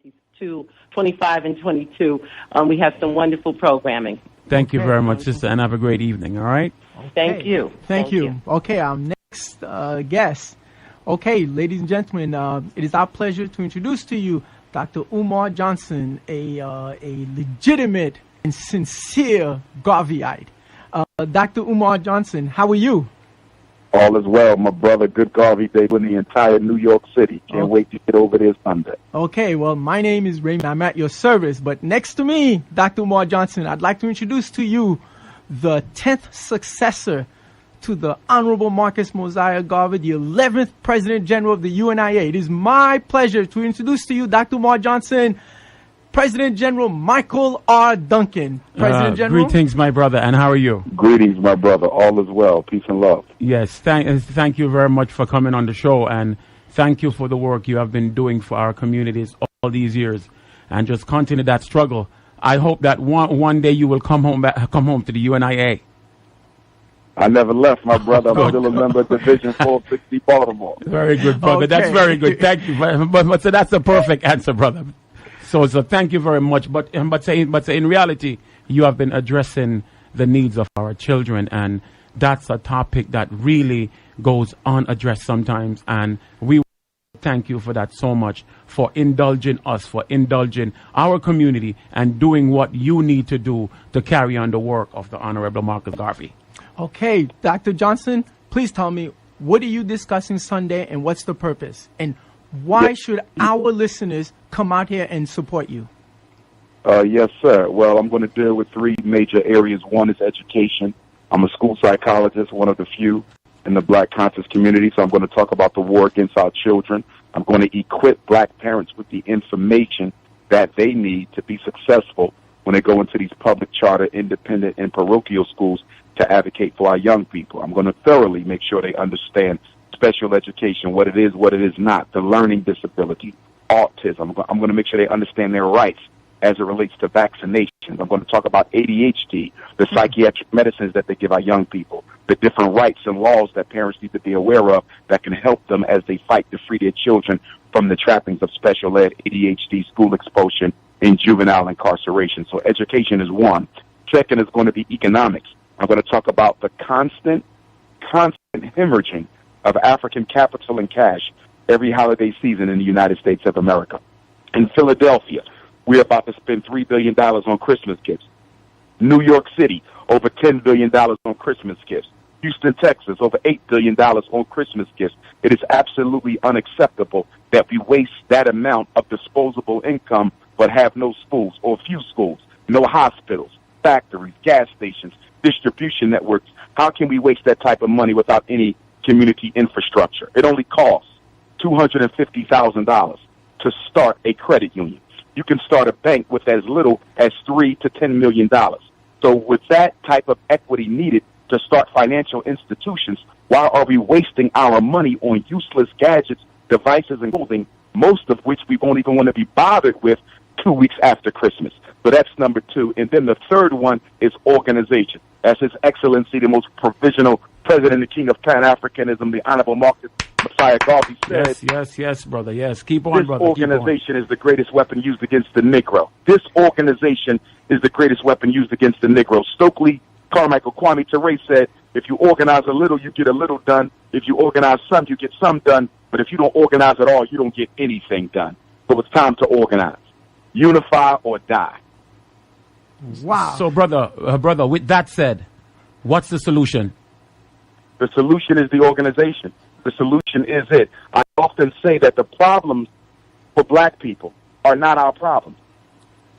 22, 25, and 22. We have some wonderful programming. Thank you very much, sister, and have a great evening, all right? Okay. Thank you. Thank you. Okay, our next guest. Okay, ladies and gentlemen, it is our pleasure to introduce to you Dr. Umar Johnson, a legitimate and sincere Garveyite. Dr. Umar Johnson, how are you? All is well, my brother. Good Garvey Day in the entire New York City. Can't wait to get over there Sunday. Okay, well, my name is Raymond. I'm at your service. But next to me, Dr. Umar Johnson, I'd like to introduce to you the 10th successor to the Honorable Marcus Mosiah Garvey, the 11th President General of the UNIA. It is my pleasure to introduce to you, Dr. Umar Johnson, President General Michael R. Duncan. President General. Greetings, my brother, and how are you? Greetings, my brother. All is well. Peace and love. Yes, thank you very much for coming on the show, and thank you for the work you have been doing for our communities all these years, and just continue that struggle. I hope that one day you will come home to the UNIA. I never left, my brother. I'm still a member of Division 460 Baltimore. Very good, brother. Okay. That's very good. Thank you. But so that's the perfect answer, brother. So thank you very much. But say in reality, you have been addressing the needs of our children, and that's a topic that really goes unaddressed sometimes. And we thank you for that so much, for indulging us, for indulging our community, and doing what you need to do to carry on the work of the Honorable Marcus Garvey. Okay, Dr. Johnson, please tell me, what are you discussing Sunday, and what's the purpose? And why should our listeners come out here and support you? Yes, sir. Well, I'm going to deal with three major areas. One is education. I'm a school psychologist, one of the few in the Black conscious community, so I'm going to talk about the war against our children. I'm going to equip Black parents with the information that they need to be successful when they go into these public, charter, independent, and parochial schools to advocate for our young people. I'm going to thoroughly make sure they understand special education, what it is not, the learning disability, autism. I'm going to make sure they understand their rights as it relates to vaccinations. I'm going to talk about ADHD, the psychiatric medicines that they give our young people, the different rights and laws that parents need to be aware of that can help them as they fight to free their children from the trappings of special ed, ADHD, school expulsion, and juvenile incarceration. So education is one. Second is going to be economics. I'm going to talk about the constant hemorrhaging of African capital and cash every holiday season in the United States of America. In Philadelphia, we're about to spend $3 billion on Christmas gifts. New York City, over $10 billion on Christmas gifts. Houston, Texas, over $8 billion on Christmas gifts. It is absolutely unacceptable that we waste that amount of disposable income but have no schools or few schools, no hospitals, factories, gas stations, distribution networks. How can we waste that type of money without any community infrastructure? It only costs $250,000 to start a credit union. You can start a bank with as little as $3 to $10 million. So with that type of equity needed to start financial institutions, why are we wasting our money on useless gadgets, devices, and clothing, most of which we won't even want to be bothered with 2 weeks after Christmas? So that's number two. And then the third one is organization. As His Excellency, the most provisional President and King of Pan-Africanism, the Honorable Marcus Mosiah Garvey said. Yes, brother. Yes, keep on, brother. This organization is the greatest weapon used against the Negro. This organization is the greatest weapon used against the Negro. Stokely Carmichael Kwame Ture said, if you organize a little, you get a little done. If you organize some, you get some done. But if you don't organize at all, you don't get anything done. So it's time to organize. Unify or die. Wow. So, brother, with that said, what's the solution? The solution is the organization. The solution is it. I often say that the problems for Black people are not our problems.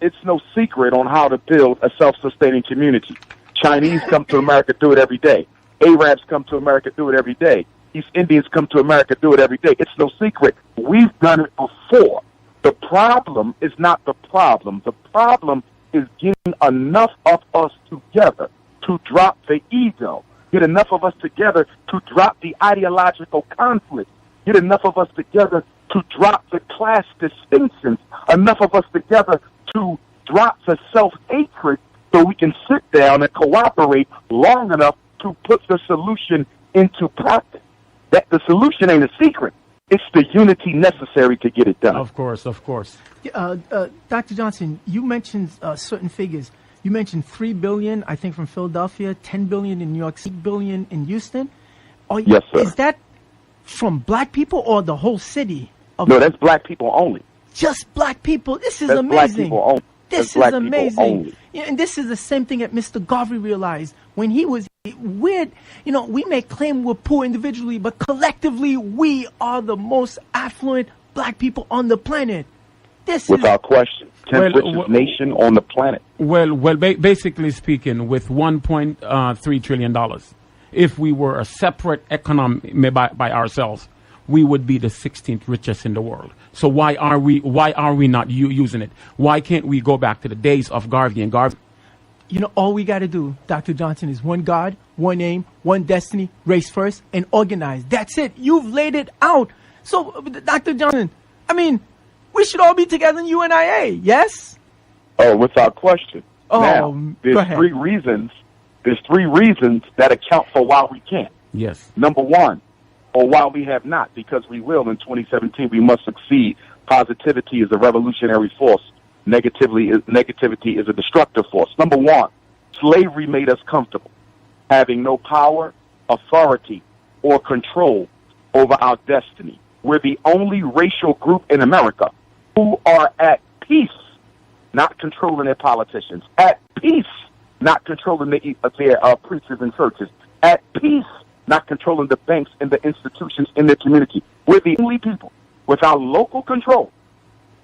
It's no secret on how to build a self-sustaining community. Chinese come to America, do it every day. Arabs come to America, do it every day. East Indians come to America, do it every day. It's no secret. We've done it before. The problem is not the problem. The problem is getting enough of us together to drop the ego. Get enough of us together to drop the ideological conflict. Get enough of us together to drop the class distinctions. Enough of us together to drop the self-hatred so we can sit down and cooperate long enough to put the solution into practice. That the solution ain't a secret. It's the unity necessary to get it done. Of course, of course. Dr. Johnson, you mentioned certain figures. You mentioned $3 billion, I think, from Philadelphia, $10 billion in New York, $6 billion in Houston. Yes, sir. Is that from black people or the whole city? No, that's black people only. Just black people. This is That's amazing. black people only. This That's is black people amazing. only. Yeah, and this is the same thing that Mr. Garvey realized when he was weird. You know, we may claim we're poor individually, but collectively we are the most affluent black people on the planet. Without question. 10th richest nation on the planet. Well, basically speaking, with $1.3 trillion, if we were a separate economy by ourselves, we would be the 16th richest in the world. So why are we not using it? Why can't we go back to the days of Garvey and Garvey? You know, all we got to do, Dr. Johnson, is one God, one aim, one destiny, race first, and organize. That's it. You've laid it out. So, Dr. Johnson, I mean, we should all be together in UNIA, yes? Oh, without question. Oh, now, there's three reasons that account for why we can't. Yes. Number one, or why we have not, because we will in 2017, we must succeed. Positivity is a revolutionary force. Negativity is a destructive force. Number one, slavery made us comfortable, having no power, authority, or control over our destiny. We're the only racial group in America who are at peace, not controlling their politicians, at peace, not controlling their preachers and churches, at peace, not controlling the banks and the institutions in their community. We're the only people without local control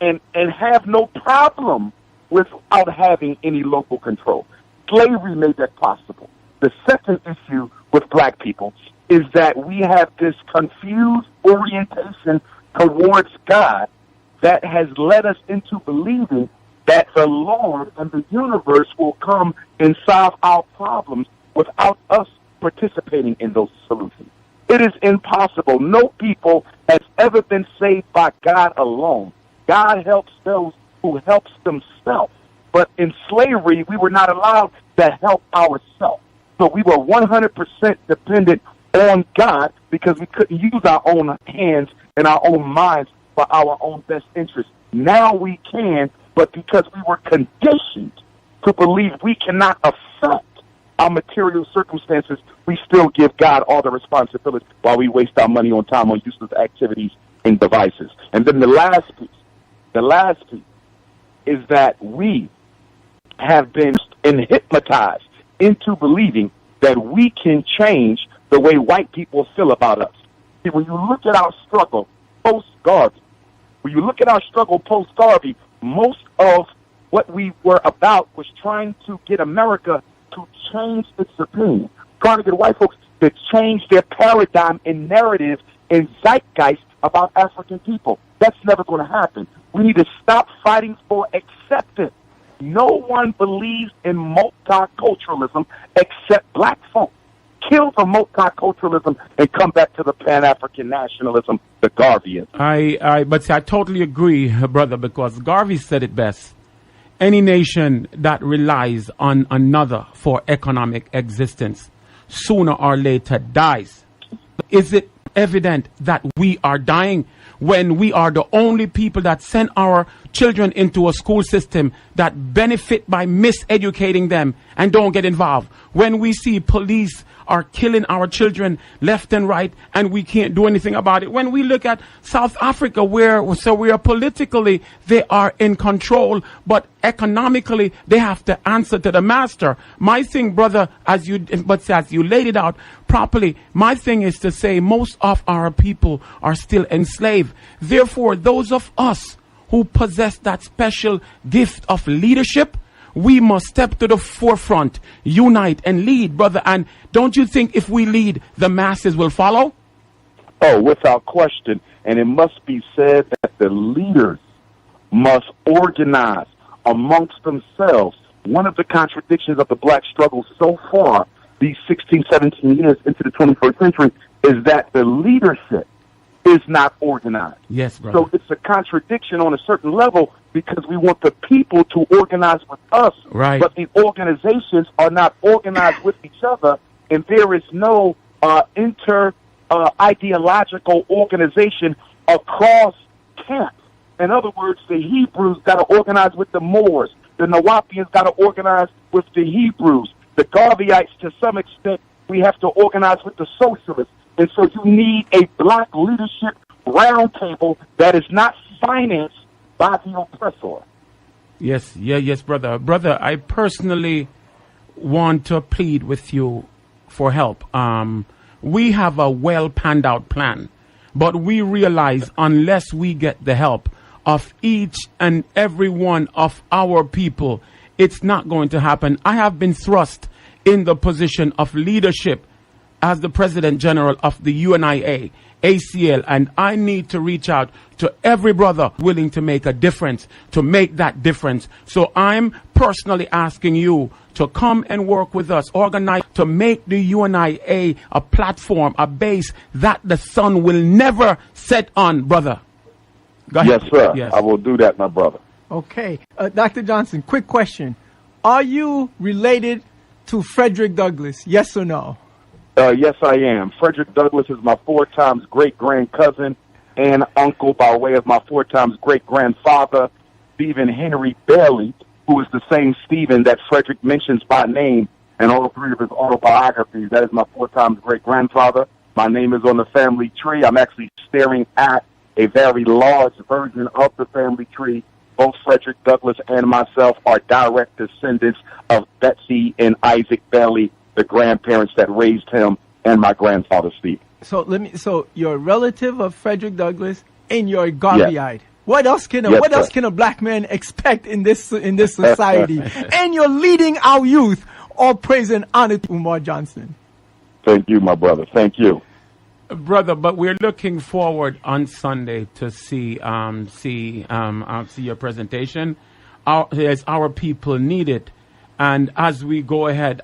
and have no problem without having any local control. Slavery made that possible. The second issue with black people is that we have this confused orientation towards God that has led us into believing that the Lord and the universe will come and solve our problems without us participating in those solutions. It is impossible. No people has ever been saved by God alone. God helps those who helps themselves. But in slavery, we were not allowed to help ourselves. So we were 100% dependent on God because we couldn't use our own hands and our own minds for our own best interest. Now we can, but because we were conditioned to believe we cannot affect our material circumstances, we still give God all the responsibility while we waste our money on time on useless activities and devices. And then the last piece is that we have been hypnotized into believing that we can change the way white people feel about us. See, when you look at our struggle post-Garvey, most of what we were about was trying to get America to change its opinion, trying to get white folks to change their paradigm and narrative and zeitgeist about African people. That's never going to happen. We need to stop fighting for acceptance. No one believes in multiculturalism except black folk. Kill the multiculturalism and come back to the Pan-African nationalism, the Garveyian. I totally agree, brother, because Garvey said it best. Any nation that relies on another for economic existence sooner or later dies. Is it evident that we are dying when we are the only people that send our children into a school system that benefit by miseducating them and don't get involved? When we see police are killing our children left and right and we can't do anything about it. When we look at South Africa, where we are politically, they are in control, but economically they have to answer to the master. My thing, brother, as you laid it out properly, my thing is to say most of our people are still enslaved. Therefore, those of us who possess that special gift of leadership, we must step to the forefront, unite and lead, brother. And don't you think if we lead, the masses will follow? Oh, without question. And it must be said that the leaders must organize amongst themselves. One of the contradictions of the black struggle so far, these 16, 17 years into the 21st century, is that the leadership is not organized. Yes, brother. So it's a contradiction on a certain level because we want the people to organize with us, right? But the organizations are not organized with each other, and there is no ideological organization across camps. In other words, the Hebrews got to organize with the Moors. The Nawapians got to organize with the Hebrews. The Garveyites, to some extent, we have to organize with the socialists. And so you need a black leadership roundtable that is not financed by the oppressor. Yes, brother. Brother, I personally want to plead with you for help. We have a well panned out plan, but we realize unless we get the help of each and every one of our people, it's not going to happen. I have been thrust in the position of leadership as the President General of the UNIA, ACL, and I need to reach out to every brother willing to make a difference, to make that difference. So I'm personally asking you to come and work with us, organize to make the UNIA a platform, a base that the sun will never set on, brother. Go ahead. Yes, sir. Yes. I will do that, my brother. Okay. Dr. Johnson, quick question. Are you related to Frederick Douglass? Yes or no? Yes, I am. Frederick Douglass is my 4 times great-grand cousin and uncle by way of my 4 times great-grandfather, Stephen Henry Bailey, who is the same Stephen that Frederick mentions by name in all 3 of his autobiographies. That is my 4 times great-grandfather. My name is on the family tree. I'm actually staring at a very large version of the family tree. Both Frederick Douglass and myself are direct descendants of Betsy and Isaac Bailey, the grandparents that raised him, and my grandfather Steve. So you're a relative of Frederick Douglass and you're Garveyite. Yes. What else can a black man expect in this society? And you're leading our youth. All praise and honor to Umar Johnson. Thank you, my brother. Thank you. Brother, but we're looking forward on Sunday to see your presentation. As our people need it. And as we go ahead,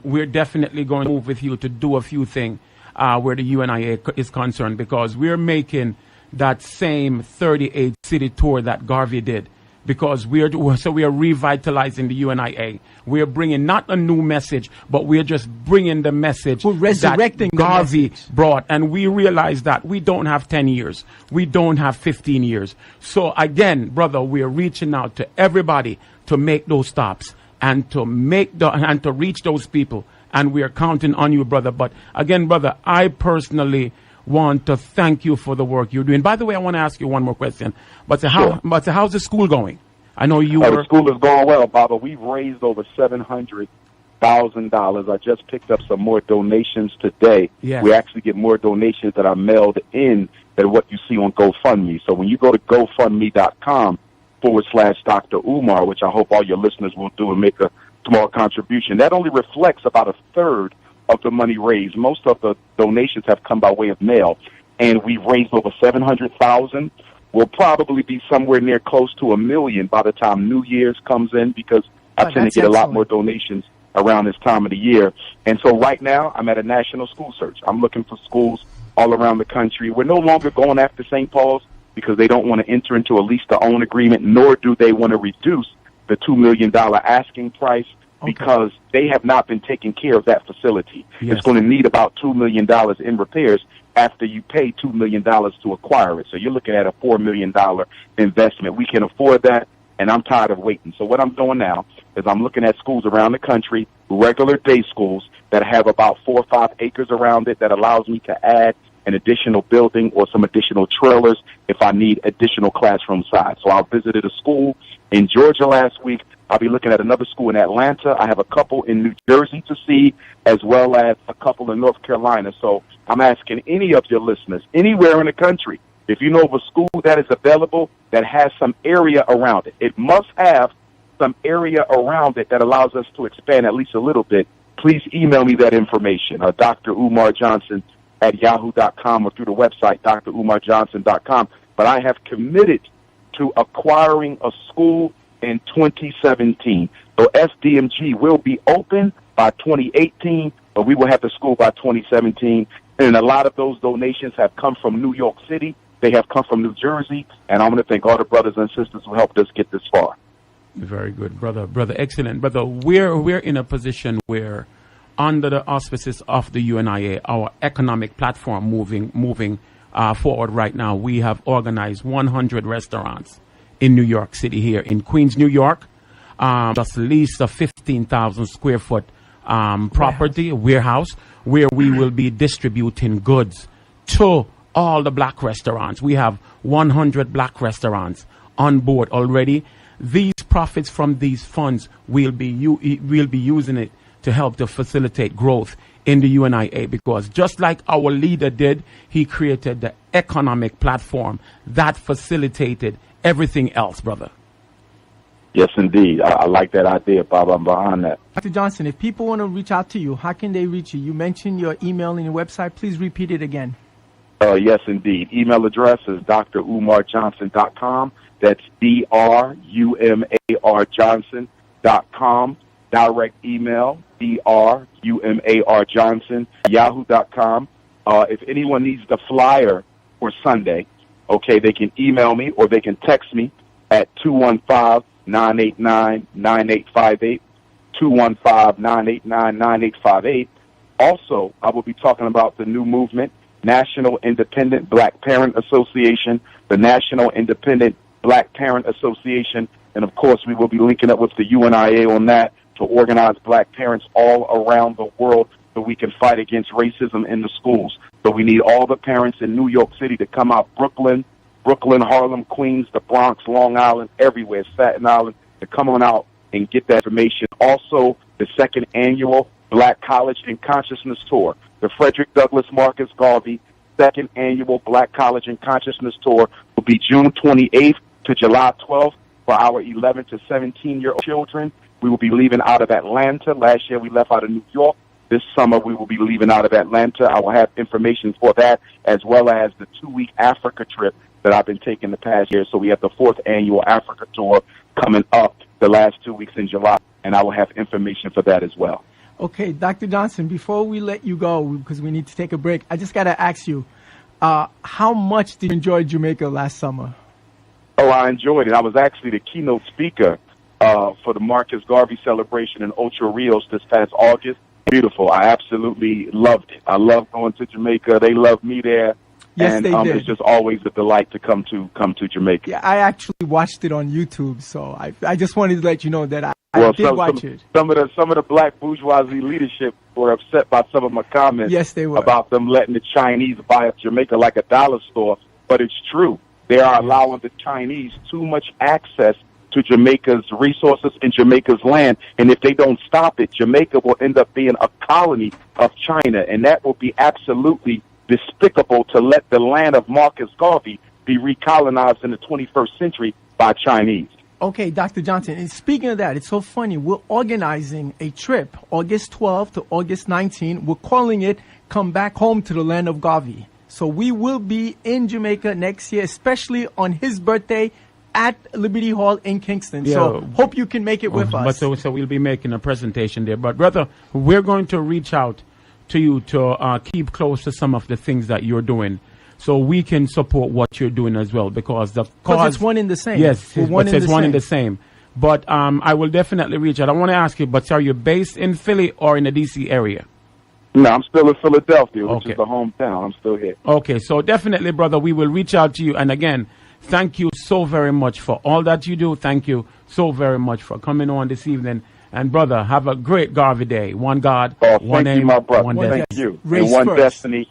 we're definitely going to move with you to do a few things where the UNIA is concerned, because we're making that same 38 city tour that Garvey did, because we are revitalizing the UNIA. We're bringing not a new message, but we're just bringing the message that Garvey brought. And we realize that we don't have 10 years. We don't have 15 years. So again, brother, we're reaching out to everybody to make those stops and to reach those people. And we are counting on you, brother. But again, brother, I personally want to thank you for the work you're doing. By the way, I want to ask you one more question. But how's the school going? I know the school is going well, Baba. We've raised over $700,000. I just picked up some more donations today. Yes. We actually get more donations that are mailed in than what you see on GoFundMe. So when you go to GoFundMe.com/Dr. Umar, which I hope all your listeners will do and make a small contribution, that only reflects about a third of the money raised. Most of the donations have come by way of mail, and we've raised over $700,000. We'll probably be somewhere near close to $1 million by the time New Year's comes in, because I tend to get a lot more donations around this time of the year. And so right now, I'm at a national school search. I'm looking for schools all around the country. We're no longer going after St. Paul's because they don't want to enter into a lease-to-own agreement, nor do they want to reduce the $2 million asking price, because they have not been taking care of that facility. Yes. It's going to need about $2 million in repairs after you pay $2 million to acquire it. So you're looking at a $4 million investment. We can afford that, and I'm tired of waiting. So what I'm doing now is I'm looking at schools around the country, regular day schools that have about 4 or 5 acres around it, that allows me to add an additional building or some additional trailers if I need additional classroom size. So I visited a school in Georgia last week. I'll be looking at another school in Atlanta. I have a couple in New Jersey to see, as well as a couple in North Carolina. So I'm asking any of your listeners, anywhere in the country, if you know of a school that is available that has some area around it, it must have some area around it that allows us to expand at least a little bit, please email me that information, Dr. Umar Johnson at yahoo.com, or through the website, drumarjohnson.com. But I have committed to acquiring a school in 2017. So SDMG will be open by 2018, but we will have the school by 2017. And a lot of those donations have come from New York City. They have come from New Jersey. And I want to thank all the brothers and sisters who helped us get this far. Very good, brother. Brother, excellent. Brother, we're in a position where, under the auspices of the UNIA, our economic platform moving forward right now. We have organized 100 restaurants in New York City here in Queens, New York. Just leased a 15,000 square foot property, warehouse, where we will be distributing goods to all the black restaurants. We have 100 black restaurants on board already. These profits from these funds we'll be using it to help to facilitate growth in the UNIA, because just like our leader did, he created the economic platform that facilitated everything else, brother. Yes, indeed. I like that idea, Bob. I'm behind that. Dr. Johnson, if people want to reach out to you, how can they reach you? You mentioned your email and your website. Please repeat it again. Yes, indeed. Email address is drumarjohnson.com. That's drumarjohnson.com. Direct email, drumarjohnson, yahoo.com. If anyone needs the flyer for Sunday, okay, they can email me or they can text me at 215-989-9858, 215-989-9858. Also, I will be talking about the new movement, National Independent Black Parent Association, the National Independent Black Parent Association, and of course we will be linking up with the UNIA on that to organize black parents all around the world so we can fight against racism in the schools. So we need all the parents in New York City to come out, Brooklyn, Harlem, Queens, the Bronx, Long Island, everywhere, Staten Island, to come on out and get that information. Also, the second annual Black College and Consciousness Tour, the Frederick Douglass Marcus Garvey second annual Black College and Consciousness Tour will be June 28th to July 12th for our 11 to 17-year-old children. We will be leaving out of Atlanta. Last year we left out of New York. This summer we will be leaving out of Atlanta. I will have information for that, as well as the 2-week Africa trip that I've been taking the past year. So we have the 4th annual Africa tour coming up the last 2 weeks in July, and I will have information for that as well. Okay, Dr. Johnson, before we let you go, because we need to take a break, I just got to ask you, how much did you enjoy Jamaica last summer? Oh, I enjoyed it. I was actually the keynote speaker for the Marcus Garvey celebration in Ocho Rios this past August. Beautiful. I absolutely loved it. I love going to Jamaica. They love me there. Yes, and they did. It's just always a delight to come to Jamaica. Yeah, I actually watched it on YouTube, so I just wanted to let you know that I did watch it. Some of the black bourgeoisie leadership were upset by some of my comments. Yes, they were. About them letting the Chinese buy up Jamaica like a dollar store. But it's true. They are allowing the Chinese too much access to Jamaica's resources and Jamaica's land. And if they don't stop it, Jamaica will end up being a colony of China. And that will be absolutely despicable to let the land of Marcus Garvey be recolonized in the 21st century by Chinese. Okay, Dr. Johnson, and speaking of that, it's so funny. We're organizing a trip, August 12th to August 19th. We're calling it Come Back Home to the Land of Garvey. So we will be in Jamaica next year, especially on his birthday at Liberty Hall in Kingston. Yeah. So hope you can make it with us. So we'll be making a presentation there. But, brother, we're going to reach out to you to keep close to some of the things that you're doing, so we can support what you're doing as well, because the cause, it's one in the same. Yes, it's one in the same. But I will definitely reach out. I want to ask you, but are you based in Philly or in the D.C. area? No, I'm still in Philadelphia, which is the hometown. I'm still here. Okay, so definitely, brother, we will reach out to you. And again, thank you so very much for all that you do. Thank you so very much for coming on this evening. And, brother, have a great Garvey Day. One God, one aim, my brother. one Thank destiny. you. Race and one first. destiny.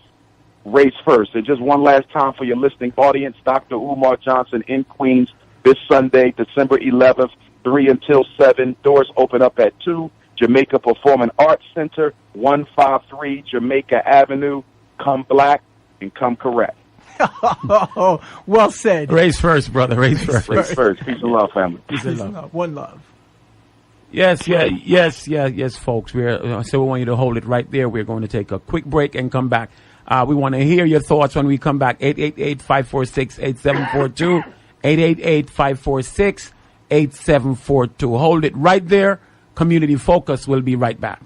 Race first. And just one last time for your listening audience, Dr. Umar Johnson in Queens this Sunday, December 11th, 3 until 7. Doors open up at 2. Jamaica Performing Arts Center, 153 Jamaica Avenue. Come black and come correct. Oh, well said. Race first, brother. Race first. Race first. Peace and love, family. Peace and love. One love. Yes, folks. So we want you to hold it right there. We're going to take a quick break and come back. We want to hear your thoughts when we come back. 888-546-8742. 888-546-8742. Hold it right there. Community Focus will be right back.